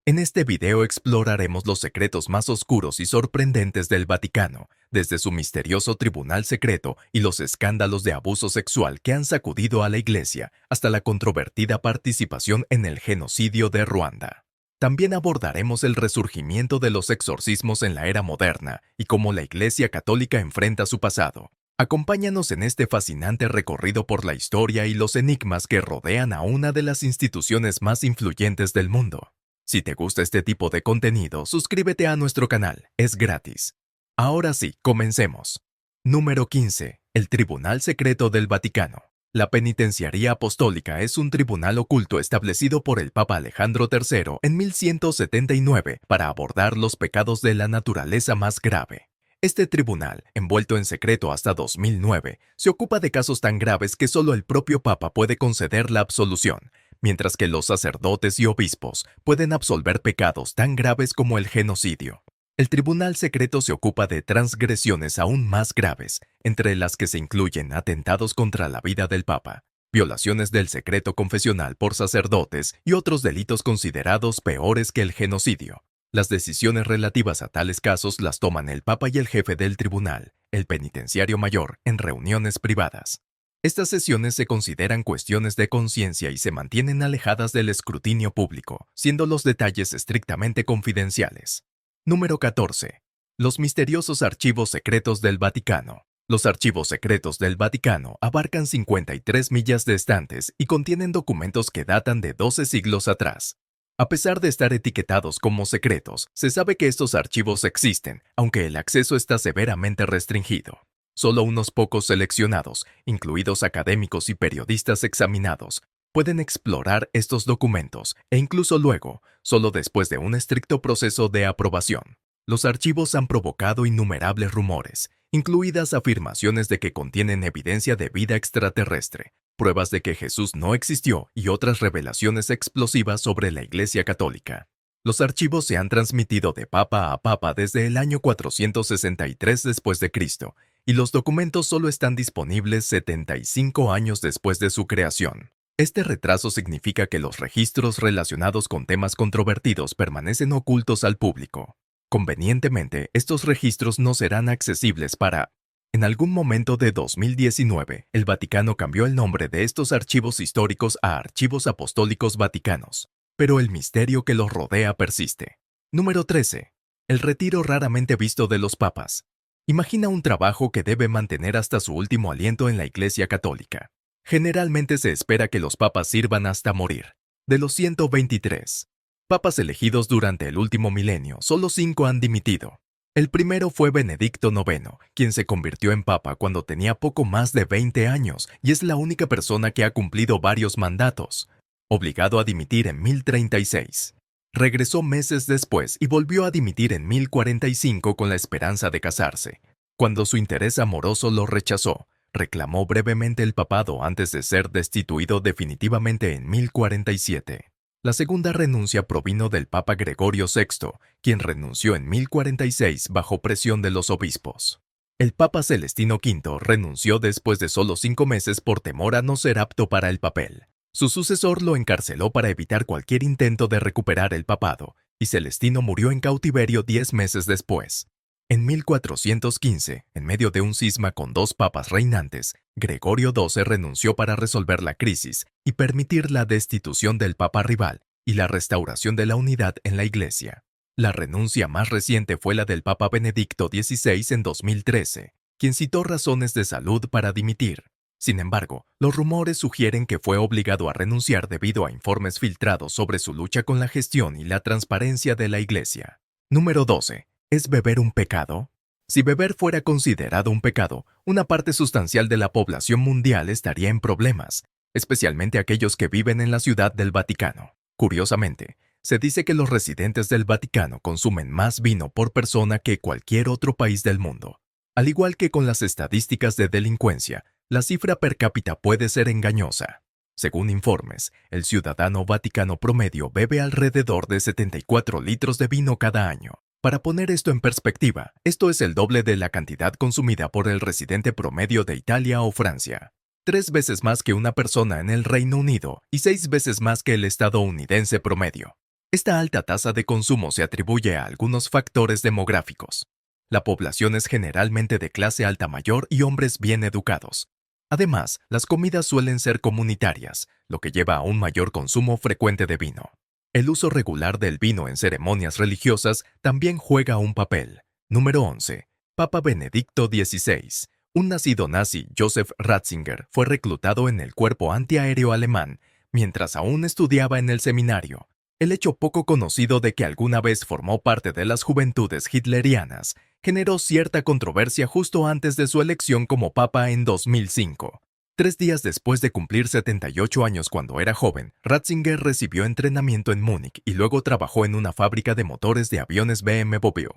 En este video exploraremos los secretos más oscuros y sorprendentes del Vaticano, desde su misterioso tribunal secreto y los escándalos de abuso sexual que han sacudido a la Iglesia, hasta la controvertida participación en el genocidio de Ruanda. También abordaremos el resurgimiento de los exorcismos en la era moderna y cómo la Iglesia Católica enfrenta su pasado. Acompáñanos en este fascinante recorrido por la historia y los enigmas que rodean a una de las instituciones más influyentes del mundo. Si te gusta este tipo de contenido, suscríbete a nuestro canal, es gratis. Ahora sí, comencemos. Número 15. El Tribunal Secreto del Vaticano. La Penitenciaría Apostólica es un tribunal oculto establecido por el Papa Alejandro III en 1179 para abordar los pecados de la naturaleza más grave. Este tribunal, envuelto en secreto hasta 2009, se ocupa de casos tan graves que solo el propio Papa puede conceder la absolución, mientras que los sacerdotes y obispos pueden absolver pecados tan graves como el genocidio. El tribunal secreto se ocupa de transgresiones aún más graves, entre las que se incluyen atentados contra la vida del Papa, violaciones del secreto confesional por sacerdotes y otros delitos considerados peores que el genocidio. Las decisiones relativas a tales casos las toman el Papa y el jefe del tribunal, el penitenciario mayor, en reuniones privadas. Estas sesiones se consideran cuestiones de conciencia y se mantienen alejadas del escrutinio público, siendo los detalles estrictamente confidenciales. Número 14. Los misteriosos archivos secretos del Vaticano. Los archivos secretos del Vaticano abarcan 53 millas de estantes y contienen documentos que datan de 12 siglos atrás. A pesar de estar etiquetados como secretos, se sabe que estos archivos existen, aunque el acceso está severamente restringido. Solo unos pocos seleccionados, incluidos académicos y periodistas examinados, pueden explorar estos documentos e incluso luego, solo después de un estricto proceso de aprobación. Los archivos han provocado innumerables rumores, incluidas afirmaciones de que contienen evidencia de vida extraterrestre, pruebas de que Jesús no existió y otras revelaciones explosivas sobre la Iglesia Católica. Los archivos se han transmitido de papa a papa desde el año 463 después de Cristo, y los documentos solo están disponibles 75 años después de su creación. Este retraso significa que los registros relacionados con temas controvertidos permanecen ocultos al público. Convenientemente, estos registros no serán accesibles para... En algún momento de 2019, el Vaticano cambió el nombre de estos archivos históricos a Archivos Apostólicos Vaticanos, pero el misterio que los rodea persiste. Número 13. El retiro raramente visto de los papas. Imagina un trabajo que debe mantener hasta su último aliento en la Iglesia Católica. Generalmente se espera que los papas sirvan hasta morir. De los 123 papas elegidos durante el último milenio, solo 5 han dimitido. El primero fue Benedicto IX, quien se convirtió en papa cuando tenía poco más de 20 años y es la única persona que ha cumplido varios mandatos. Obligado a dimitir en 1036. Regresó meses después y volvió a dimitir en 1045 con la esperanza de casarse. Cuando su interés amoroso lo rechazó, reclamó brevemente el papado antes de ser destituido definitivamente en 1047. La segunda renuncia provino del Papa Gregorio VI, quien renunció en 1046 bajo presión de los obispos. El Papa Celestino V renunció después de solo 5 meses por temor a no ser apto para el papel. Su sucesor lo encarceló para evitar cualquier intento de recuperar el papado, y Celestino murió en cautiverio 10 meses después. En 1415, en medio de un cisma con 2 papas reinantes, Gregorio XII renunció para resolver la crisis y permitir la destitución del papa rival y la restauración de la unidad en la Iglesia. La renuncia más reciente fue la del Papa Benedicto XVI en 2013, quien citó razones de salud para dimitir. Sin embargo, los rumores sugieren que fue obligado a renunciar debido a informes filtrados sobre su lucha con la gestión y la transparencia de la Iglesia. Número 12. ¿Es beber un pecado? Si beber fuera considerado un pecado, una parte sustancial de la población mundial estaría en problemas, especialmente aquellos que viven en la Ciudad del Vaticano. Curiosamente, se dice que los residentes del Vaticano consumen más vino por persona que cualquier otro país del mundo. Al igual que con las estadísticas de delincuencia, la cifra per cápita puede ser engañosa. Según informes, el ciudadano vaticano promedio bebe alrededor de 74 litros de vino cada año. Para poner esto en perspectiva, esto es el doble de la cantidad consumida por el residente promedio de Italia o Francia. 3 veces más que una persona en el Reino Unido y 6 veces más que el estadounidense promedio. Esta alta tasa de consumo se atribuye a algunos factores demográficos. La población es generalmente de clase alta mayor y hombres bien educados. Además, las comidas suelen ser comunitarias, lo que lleva a un mayor consumo frecuente de vino. El uso regular del vino en ceremonias religiosas también juega un papel. Número 11. Papa Benedicto XVI. Un nacido nazi, Joseph Ratzinger, fue reclutado en el cuerpo antiaéreo alemán mientras aún estudiaba en el seminario. El hecho poco conocido de que alguna vez formó parte de las juventudes hitlerianas generó cierta controversia justo antes de su elección como papa en 2005. 3 días después de cumplir 78 años cuando era joven, Ratzinger recibió entrenamiento en Múnich y luego trabajó en una fábrica de motores de aviones BMW.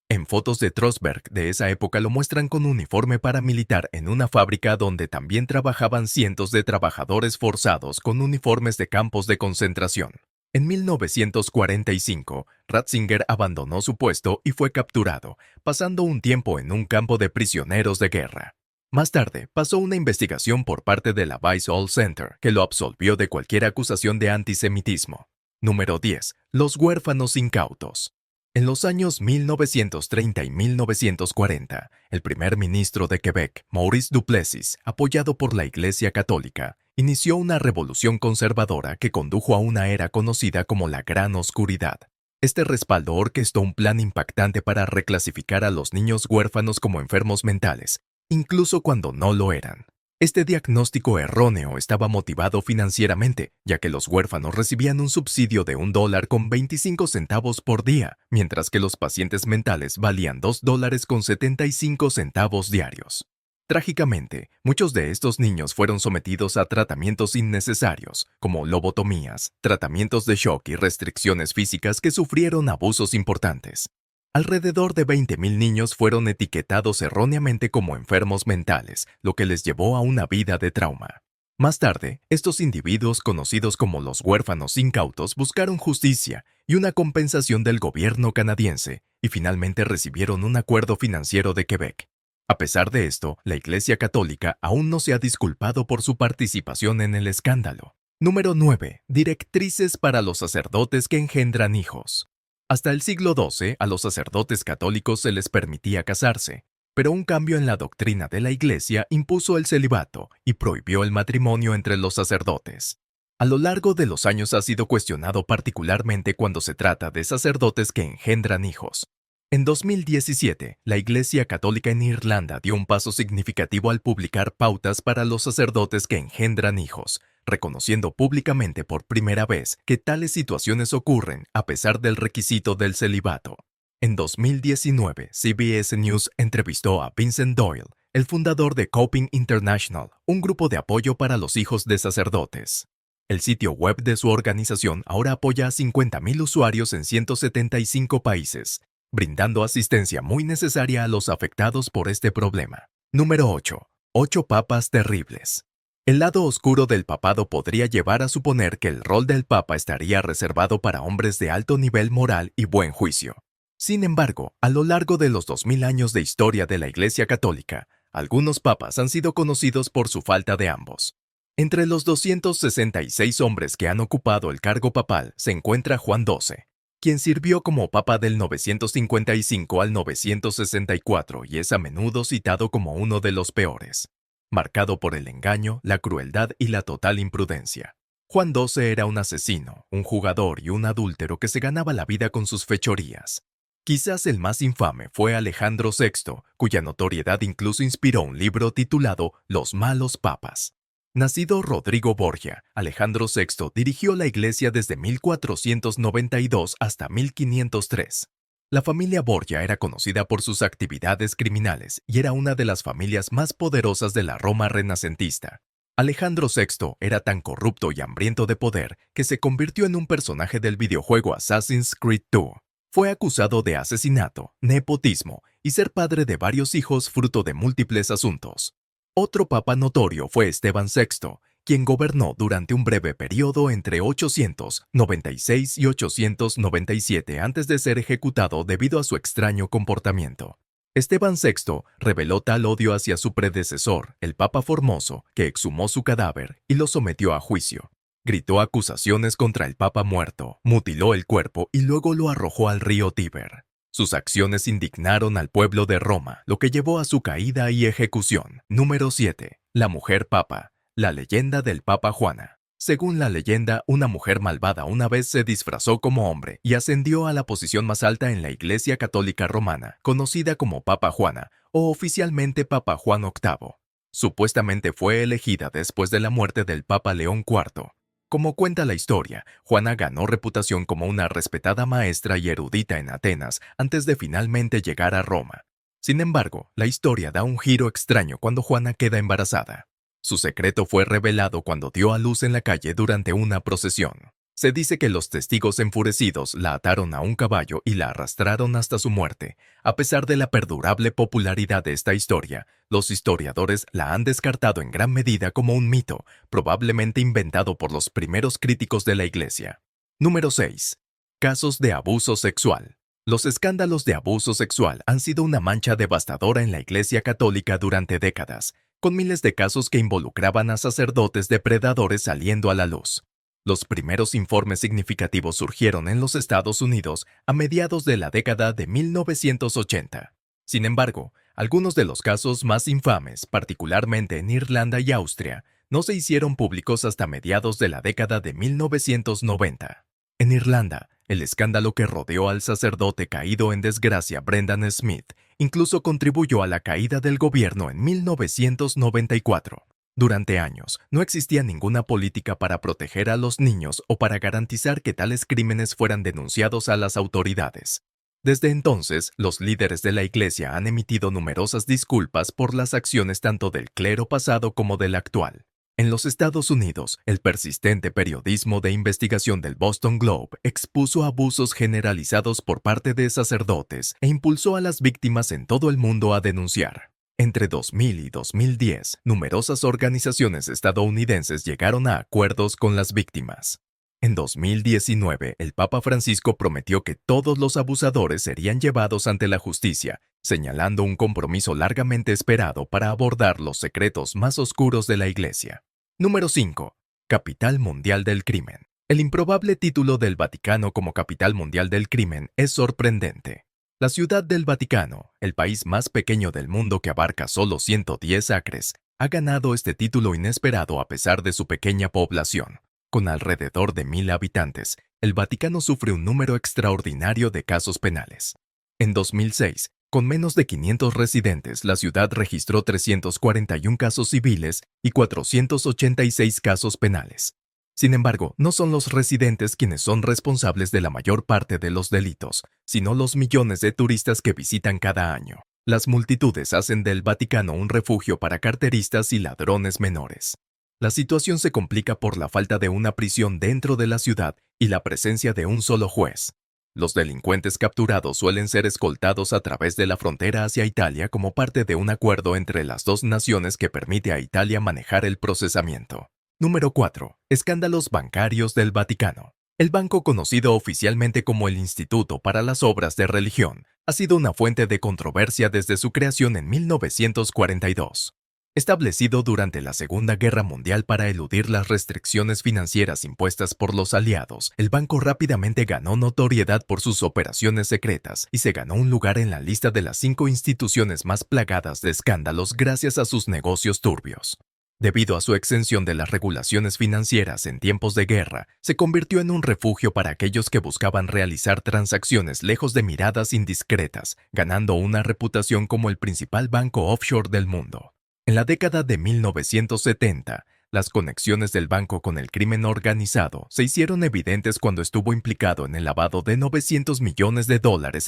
En fotos de Trostberg de esa época lo muestran con uniforme paramilitar en una fábrica donde también trabajaban cientos de trabajadores forzados con uniformes de campos de concentración. En 1945, Ratzinger abandonó su puesto y fue capturado, pasando un tiempo en un campo de prisioneros de guerra. Más tarde, pasó una investigación por parte de la Weiss-Hall Center, que lo absolvió de cualquier acusación de antisemitismo. Número 10. Los huérfanos incautos. En los años 1930 y 1940, el primer ministro de Quebec, Maurice Duplessis, apoyado por la Iglesia Católica, inició una revolución conservadora que condujo a una era conocida como la Gran Oscuridad. Este respaldo orquestó un plan impactante para reclasificar a los niños huérfanos como enfermos mentales, incluso cuando no lo eran. Este diagnóstico erróneo estaba motivado financieramente, ya que los huérfanos recibían un subsidio de $1.25 por día, mientras que los pacientes mentales valían $2.75 diarios. Trágicamente, muchos de estos niños fueron sometidos a tratamientos innecesarios, como lobotomías, tratamientos de shock y restricciones físicas que sufrieron abusos importantes. Alrededor de 20.000 niños fueron etiquetados erróneamente como enfermos mentales, lo que les llevó a una vida de trauma. Más tarde, estos individuos conocidos como los huérfanos incautos buscaron justicia y una compensación del gobierno canadiense y finalmente recibieron un acuerdo financiero de Quebec. A pesar de esto, la Iglesia Católica aún no se ha disculpado por su participación en el escándalo. Número 9. Directrices para los sacerdotes que engendran hijos. Hasta el siglo XII, a los sacerdotes católicos se les permitía casarse, pero un cambio en la doctrina de la Iglesia impuso el celibato y prohibió el matrimonio entre los sacerdotes. A lo largo de los años ha sido cuestionado particularmente cuando se trata de sacerdotes que engendran hijos. En 2017, la Iglesia Católica en Irlanda dio un paso significativo al publicar pautas para los sacerdotes que engendran hijos, reconociendo públicamente por primera vez que tales situaciones ocurren a pesar del requisito del celibato. En 2019, CBS News entrevistó a Vincent Doyle, el fundador de Coping International, un grupo de apoyo para los hijos de sacerdotes. El sitio web de su organización ahora apoya a 50.000 usuarios en 175 países, brindando asistencia muy necesaria a los afectados por este problema. Número 8. 8 papas terribles. El lado oscuro del papado podría llevar a suponer que el rol del papa estaría reservado para hombres de alto nivel moral y buen juicio. Sin embargo, a lo largo de los 2000 años de historia de la Iglesia Católica, algunos papas han sido conocidos por su falta de ambos. Entre los 266 hombres que han ocupado el cargo papal se encuentra Juan XII, quien sirvió como papa del 955 al 964 y es a menudo citado como uno de los peores, marcado por el engaño, la crueldad y la total imprudencia. Juan XII era un asesino, un jugador y un adúltero que se ganaba la vida con sus fechorías. Quizás el más infame fue Alejandro VI, cuya notoriedad incluso inspiró un libro titulado Los malos papas. Nacido Rodrigo Borgia, Alejandro VI dirigió la Iglesia desde 1492 hasta 1503. La familia Borgia era conocida por sus actividades criminales y era una de las familias más poderosas de la Roma renacentista. Alejandro VI era tan corrupto y hambriento de poder que se convirtió en un personaje del videojuego Assassin's Creed II. Fue acusado de asesinato, nepotismo y ser padre de varios hijos fruto de múltiples asuntos. Otro papa notorio fue Esteban VI, quien gobernó durante un breve periodo entre 896 y 897 antes de ser ejecutado debido a su extraño comportamiento. Esteban VI reveló tal odio hacia su predecesor, el Papa Formoso, que exhumó su cadáver y lo sometió a juicio. Gritó acusaciones contra el Papa muerto, mutiló el cuerpo y luego lo arrojó al río Tíber. Sus acciones indignaron al pueblo de Roma, lo que llevó a su caída y ejecución. Número 7. La mujer papa. La leyenda del Papa Juana. Según la leyenda, una mujer malvada una vez se disfrazó como hombre y ascendió a la posición más alta en la Iglesia Católica Romana, conocida como Papa Juana o oficialmente Papa Juan VIII. Supuestamente fue elegida después de la muerte del Papa León IV. Como cuenta la historia, Juana ganó reputación como una respetada maestra y erudita en Atenas antes de finalmente llegar a Roma. Sin embargo, la historia da un giro extraño cuando Juana queda embarazada. Su secreto fue revelado cuando dio a luz en la calle durante una procesión. Se dice que los testigos enfurecidos la ataron a un caballo y la arrastraron hasta su muerte. A pesar de la perdurable popularidad de esta historia, los historiadores la han descartado en gran medida como un mito, probablemente inventado por los primeros críticos de la Iglesia. Número 6. Casos de abuso sexual. Los escándalos de abuso sexual han sido una mancha devastadora en la Iglesia Católica durante décadas, con miles de casos que involucraban a sacerdotes depredadores saliendo a la luz. Los primeros informes significativos surgieron en los Estados Unidos a mediados de la década de 1980. Sin embargo, algunos de los casos más infames, particularmente en Irlanda y Austria, no se hicieron públicos hasta mediados de la década de 1990. En Irlanda, el escándalo que rodeó al sacerdote caído en desgracia Brendan Smith incluso contribuyó a la caída del gobierno en 1994. Durante años, no existía ninguna política para proteger a los niños o para garantizar que tales crímenes fueran denunciados a las autoridades. Desde entonces, los líderes de la Iglesia han emitido numerosas disculpas por las acciones tanto del clero pasado como del actual. En los Estados Unidos, el persistente periodismo de investigación del Boston Globe expuso abusos generalizados por parte de sacerdotes e impulsó a las víctimas en todo el mundo a denunciar. Entre 2000 y 2010, numerosas organizaciones estadounidenses llegaron a acuerdos con las víctimas. En 2019, el Papa Francisco prometió que todos los abusadores serían llevados ante la justicia, señalando un compromiso largamente esperado para abordar los secretos más oscuros de la Iglesia. Número 5. Capital Mundial del Crimen. El improbable título del Vaticano como Capital Mundial del Crimen es sorprendente. La Ciudad del Vaticano, el país más pequeño del mundo que abarca solo 110 acres, ha ganado este título inesperado a pesar de su pequeña población. Con alrededor de 1000 habitantes, el Vaticano sufre un número extraordinario de casos penales. En 2006, con menos de 500 residentes, la ciudad registró 341 casos civiles y 486 casos penales. Sin embargo, no son los residentes quienes son responsables de la mayor parte de los delitos, sino los millones de turistas que visitan cada año. Las multitudes hacen del Vaticano un refugio para carteristas y ladrones menores. La situación se complica por la falta de una prisión dentro de la ciudad y la presencia de un solo juez. Los delincuentes capturados suelen ser escoltados a través de la frontera hacia Italia como parte de un acuerdo entre las dos naciones que permite a Italia manejar el procesamiento. Número 4. Escándalos bancarios del Vaticano. El banco conocido oficialmente como el Instituto para las Obras de Religión ha sido una fuente de controversia desde su creación en 1942. Establecido durante la Segunda Guerra Mundial para eludir las restricciones financieras impuestas por los aliados, el banco rápidamente ganó notoriedad por sus operaciones secretas y se ganó un lugar en la lista de las 5 instituciones más plagadas de escándalos gracias a sus negocios turbios. Debido a su exención de las regulaciones financieras en tiempos de guerra, se convirtió en un refugio para aquellos que buscaban realizar transacciones lejos de miradas indiscretas, ganando una reputación como el principal banco offshore del mundo. En la década de 1970, las conexiones del banco con el crimen organizado se hicieron evidentes cuando estuvo implicado en el lavado de $900 millones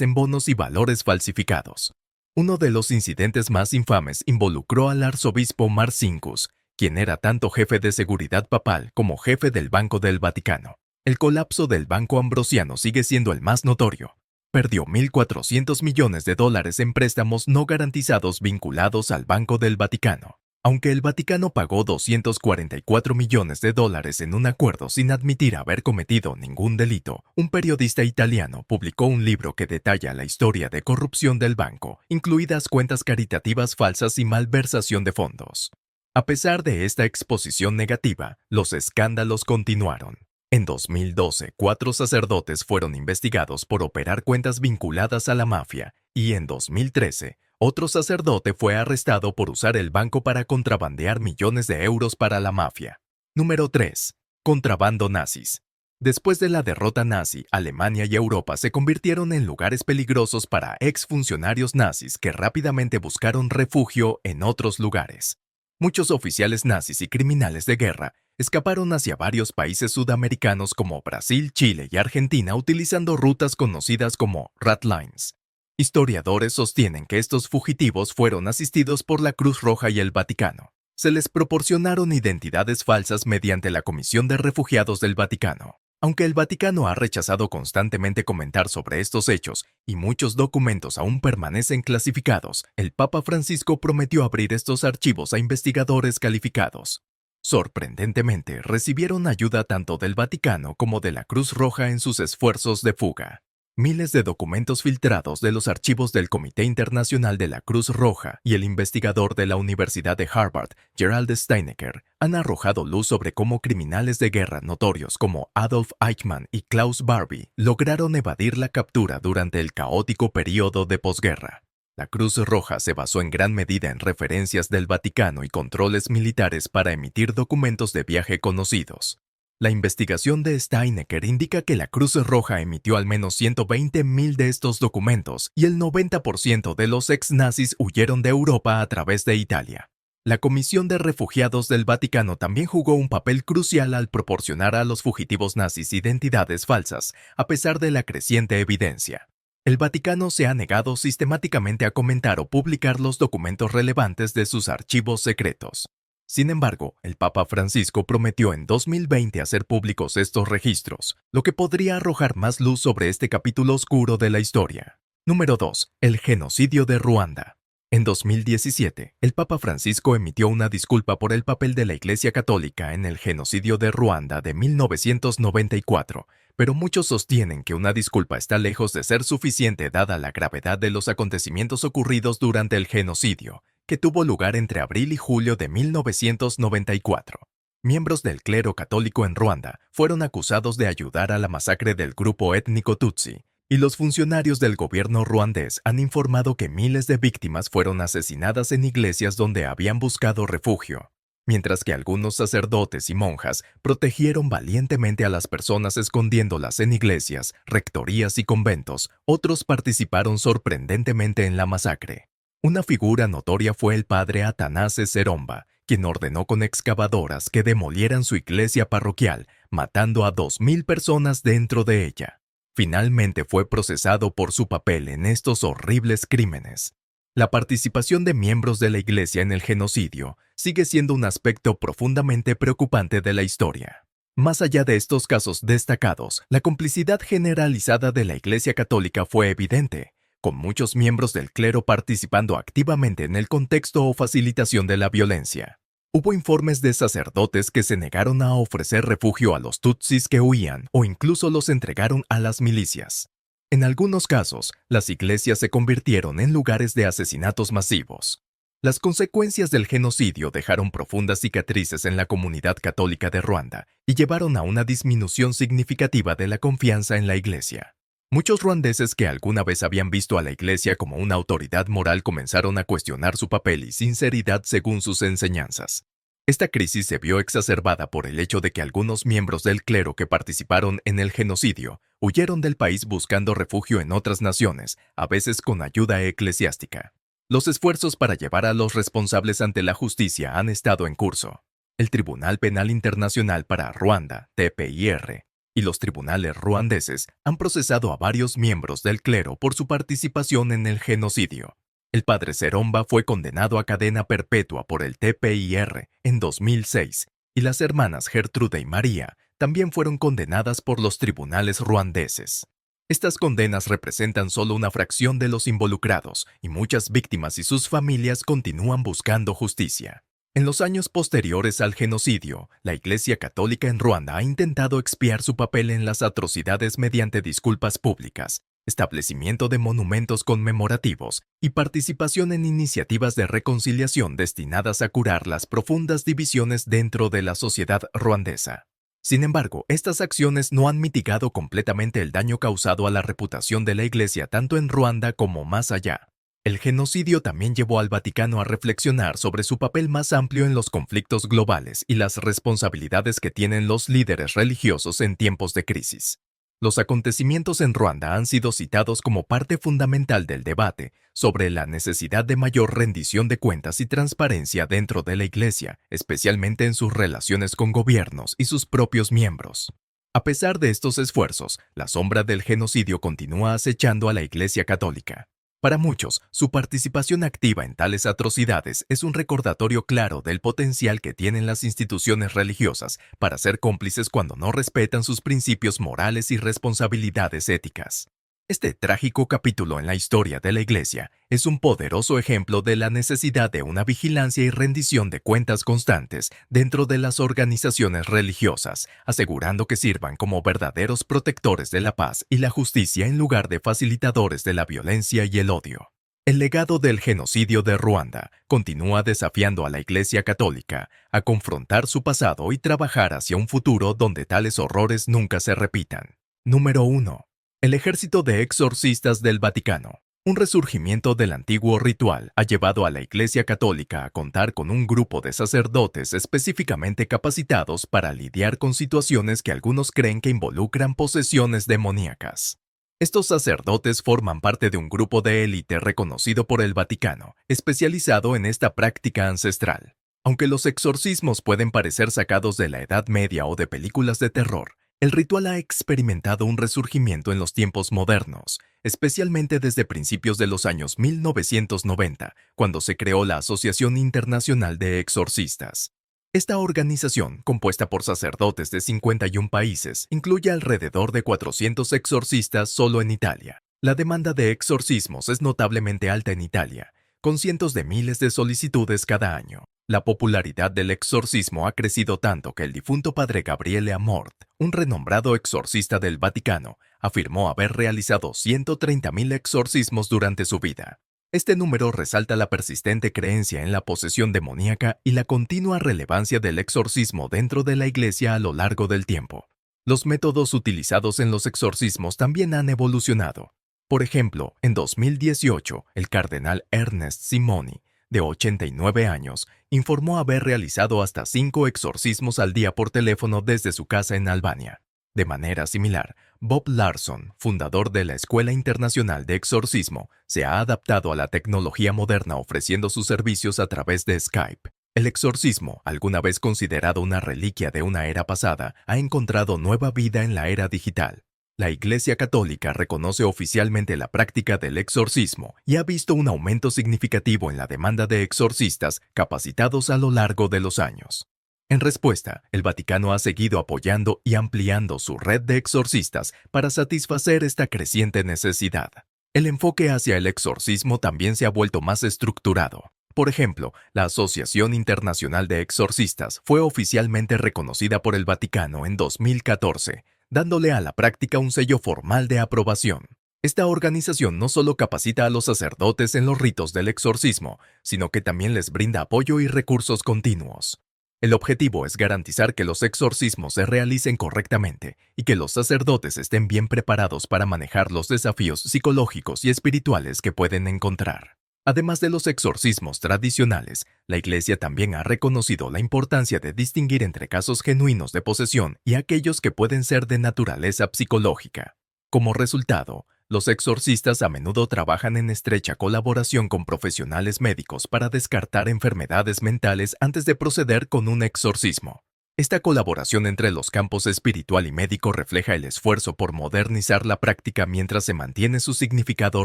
en bonos y valores falsificados. Uno de los incidentes más infames involucró al arzobispo Marcinkus, quien era tanto jefe de seguridad papal como jefe del Banco del Vaticano. El colapso del Banco Ambrosiano sigue siendo el más notorio. Perdió $1.400 millones en préstamos no garantizados vinculados al Banco del Vaticano. Aunque el Vaticano pagó $244 millones en un acuerdo sin admitir haber cometido ningún delito, un periodista italiano publicó un libro que detalla la historia de corrupción del banco, incluidas cuentas caritativas falsas y malversación de fondos. A pesar de esta exposición negativa, los escándalos continuaron. En 2012, 4 sacerdotes fueron investigados por operar cuentas vinculadas a la mafia, y en 2013, otro sacerdote fue arrestado por usar el banco para contrabandear millones de euros para la mafia. Número 3. Contrabando nazis. Después de la derrota nazi, Alemania y Europa se convirtieron en lugares peligrosos para exfuncionarios nazis que rápidamente buscaron refugio en otros lugares. Muchos oficiales nazis y criminales de guerra escaparon hacia varios países sudamericanos como Brasil, Chile y Argentina utilizando rutas conocidas como Rat Lines. Historiadores sostienen que estos fugitivos fueron asistidos por la Cruz Roja y el Vaticano. Se les proporcionaron identidades falsas mediante la Comisión de Refugiados del Vaticano. Aunque el Vaticano ha rechazado constantemente comentar sobre estos hechos y muchos documentos aún permanecen clasificados, el Papa Francisco prometió abrir estos archivos a investigadores calificados. Sorprendentemente, recibieron ayuda tanto del Vaticano como de la Cruz Roja en sus esfuerzos de fuga. Miles de documentos filtrados de los archivos del Comité Internacional de la Cruz Roja y el investigador de la Universidad de Harvard, Gerald Steinecker, han arrojado luz sobre cómo criminales de guerra notorios como Adolf Eichmann y Klaus Barbie lograron evadir la captura durante el caótico período de posguerra. La Cruz Roja se basó en gran medida en referencias del Vaticano y controles militares para emitir documentos de viaje conocidos. La investigación de Steinecker indica que la Cruz Roja emitió al menos 120.000 de estos documentos y el 90% de los ex-nazis huyeron de Europa a través de Italia. La Comisión de Refugiados del Vaticano también jugó un papel crucial al proporcionar a los fugitivos nazis identidades falsas, a pesar de la creciente evidencia. El Vaticano se ha negado sistemáticamente a comentar o publicar los documentos relevantes de sus archivos secretos. Sin embargo, el Papa Francisco prometió en 2020 hacer públicos estos registros, lo que podría arrojar más luz sobre este capítulo oscuro de la historia. Número 2. El genocidio de Ruanda. En 2017, el Papa Francisco emitió una disculpa por el papel de la Iglesia Católica en el genocidio de Ruanda de 1994, pero muchos sostienen que una disculpa está lejos de ser suficiente dada la gravedad de los acontecimientos ocurridos durante el genocidio, que tuvo lugar entre abril y julio de 1994. Miembros del clero católico en Ruanda fueron acusados de ayudar a la masacre del grupo étnico Tutsi, y los funcionarios del gobierno ruandés han informado que miles de víctimas fueron asesinadas en iglesias donde habían buscado refugio. Mientras que algunos sacerdotes y monjas protegieron valientemente a las personas escondiéndolas en iglesias, rectorías y conventos, otros participaron sorprendentemente en la masacre. Una figura notoria fue el padre Atanase Seromba, quien ordenó con excavadoras que demolieran su iglesia parroquial, matando a 2.000 personas dentro de ella. Finalmente fue procesado por su papel en estos horribles crímenes. La participación de miembros de la Iglesia en el genocidio sigue siendo un aspecto profundamente preocupante de la historia. Más allá de estos casos destacados, la complicidad generalizada de la Iglesia Católica fue evidente, con muchos miembros del clero participando activamente en el contexto o facilitación de la violencia. Hubo informes de sacerdotes que se negaron a ofrecer refugio a los tutsis que huían o incluso los entregaron a las milicias. En algunos casos, las iglesias se convirtieron en lugares de asesinatos masivos. Las consecuencias del genocidio dejaron profundas cicatrices en la comunidad católica de Ruanda y llevaron a una disminución significativa de la confianza en la iglesia. Muchos ruandeses que alguna vez habían visto a la iglesia como una autoridad moral comenzaron a cuestionar su papel y sinceridad según sus enseñanzas. Esta crisis se vio exacerbada por el hecho de que algunos miembros del clero que participaron en el genocidio huyeron del país buscando refugio en otras naciones, a veces con ayuda eclesiástica. Los esfuerzos para llevar a los responsables ante la justicia han estado en curso. El Tribunal Penal Internacional para Ruanda, TPIR, y los tribunales ruandeses han procesado a varios miembros del clero por su participación en el genocidio. El padre Seromba fue condenado a cadena perpetua por el TPIR en 2006 y las hermanas Gertrude y María también fueron condenadas por los tribunales ruandeses. Estas condenas representan solo una fracción de los involucrados y muchas víctimas y sus familias continúan buscando justicia. En los años posteriores al genocidio, la Iglesia Católica en Ruanda ha intentado expiar su papel en las atrocidades mediante disculpas públicas, establecimiento de monumentos conmemorativos y participación en iniciativas de reconciliación destinadas a curar las profundas divisiones dentro de la sociedad ruandesa. Sin embargo, estas acciones no han mitigado completamente el daño causado a la reputación de la Iglesia tanto en Ruanda como más allá. El genocidio también llevó al Vaticano a reflexionar sobre su papel más amplio en los conflictos globales y las responsabilidades que tienen los líderes religiosos en tiempos de crisis. Los acontecimientos en Ruanda han sido citados como parte fundamental del debate sobre la necesidad de mayor rendición de cuentas y transparencia dentro de la Iglesia, especialmente en sus relaciones con gobiernos y sus propios miembros. A pesar de estos esfuerzos, la sombra del genocidio continúa acechando a la Iglesia Católica. Para muchos, su participación activa en tales atrocidades es un recordatorio claro del potencial que tienen las instituciones religiosas para ser cómplices cuando no respetan sus principios morales y responsabilidades éticas. Este trágico capítulo en la historia de la Iglesia es un poderoso ejemplo de la necesidad de una vigilancia y rendición de cuentas constantes dentro de las organizaciones religiosas, asegurando que sirvan como verdaderos protectores de la paz y la justicia en lugar de facilitadores de la violencia y el odio. El legado del genocidio de Ruanda continúa desafiando a la Iglesia Católica a confrontar su pasado y trabajar hacia un futuro donde tales horrores nunca se repitan. Número 1. El ejército de exorcistas del Vaticano. Un resurgimiento del antiguo ritual ha llevado a la Iglesia Católica a contar con un grupo de sacerdotes específicamente capacitados para lidiar con situaciones que algunos creen que involucran posesiones demoníacas. Estos sacerdotes forman parte de un grupo de élite reconocido por el Vaticano, especializado en esta práctica ancestral. Aunque los exorcismos pueden parecer sacados de la Edad Media o de películas de terror, el ritual ha experimentado un resurgimiento en los tiempos modernos, especialmente desde principios de los años 1990, cuando se creó la Asociación Internacional de Exorcistas. Esta organización, compuesta por sacerdotes de 51 países, incluye alrededor de 400 exorcistas solo en Italia. La demanda de exorcismos es notablemente alta en Italia, con cientos de miles de solicitudes cada año. La popularidad del exorcismo ha crecido tanto que el difunto padre Gabriele Amort, un renombrado exorcista del Vaticano, afirmó haber realizado 130.000 exorcismos durante su vida. Este número resalta la persistente creencia en la posesión demoníaca y la continua relevancia del exorcismo dentro de la Iglesia a lo largo del tiempo. Los métodos utilizados en los exorcismos también han evolucionado. Por ejemplo, en 2018, el cardenal Ernest Simoni, de 89 años, informó haber realizado hasta 5 exorcismos al día por teléfono desde su casa en Albania. De manera similar, Bob Larson, fundador de la Escuela Internacional de Exorcismo, se ha adaptado a la tecnología moderna ofreciendo sus servicios a través de Skype. El exorcismo, alguna vez considerado una reliquia de una era pasada, ha encontrado nueva vida en la era digital. La Iglesia Católica reconoce oficialmente la práctica del exorcismo y ha visto un aumento significativo en la demanda de exorcistas capacitados a lo largo de los años. En respuesta, el Vaticano ha seguido apoyando y ampliando su red de exorcistas para satisfacer esta creciente necesidad. El enfoque hacia el exorcismo también se ha vuelto más estructurado. Por ejemplo, la Asociación Internacional de Exorcistas fue oficialmente reconocida por el Vaticano en 2014, dándole a la práctica un sello formal de aprobación. Esta organización no solo capacita a los sacerdotes en los ritos del exorcismo, sino que también les brinda apoyo y recursos continuos. El objetivo es garantizar que los exorcismos se realicen correctamente y que los sacerdotes estén bien preparados para manejar los desafíos psicológicos y espirituales que pueden encontrar. Además de los exorcismos tradicionales, la Iglesia también ha reconocido la importancia de distinguir entre casos genuinos de posesión y aquellos que pueden ser de naturaleza psicológica. Como resultado, los exorcistas a menudo trabajan en estrecha colaboración con profesionales médicos para descartar enfermedades mentales antes de proceder con un exorcismo. Esta colaboración entre los campos espiritual y médico refleja el esfuerzo por modernizar la práctica mientras se mantiene su significado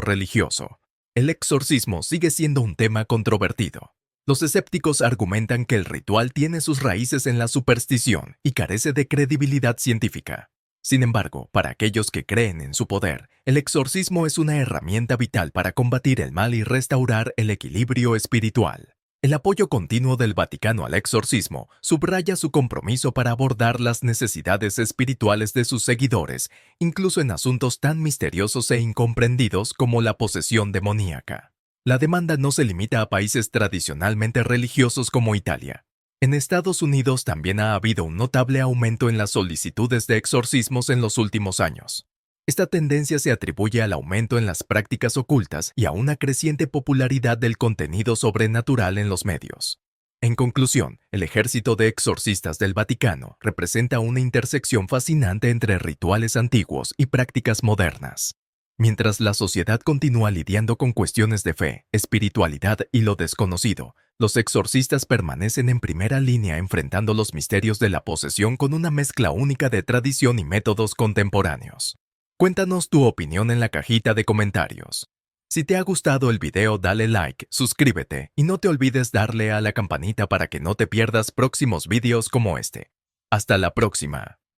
religioso. El exorcismo sigue siendo un tema controvertido. Los escépticos argumentan que el ritual tiene sus raíces en la superstición y carece de credibilidad científica. Sin embargo, para aquellos que creen en su poder, el exorcismo es una herramienta vital para combatir el mal y restaurar el equilibrio espiritual. El apoyo continuo del Vaticano al exorcismo subraya su compromiso para abordar las necesidades espirituales de sus seguidores, incluso en asuntos tan misteriosos e incomprendidos como la posesión demoníaca. La demanda no se limita a países tradicionalmente religiosos como Italia. En Estados Unidos también ha habido un notable aumento en las solicitudes de exorcismos en los últimos años. Esta tendencia se atribuye al aumento en las prácticas ocultas y a una creciente popularidad del contenido sobrenatural en los medios. En conclusión, el ejército de exorcistas del Vaticano representa una intersección fascinante entre rituales antiguos y prácticas modernas. Mientras la sociedad continúa lidiando con cuestiones de fe, espiritualidad y lo desconocido, los exorcistas permanecen en primera línea enfrentando los misterios de la posesión con una mezcla única de tradición y métodos contemporáneos. Cuéntanos tu opinión en la cajita de comentarios. Si te ha gustado el video, dale like, suscríbete y no te olvides darle a la campanita para que no te pierdas próximos videos como este. Hasta la próxima.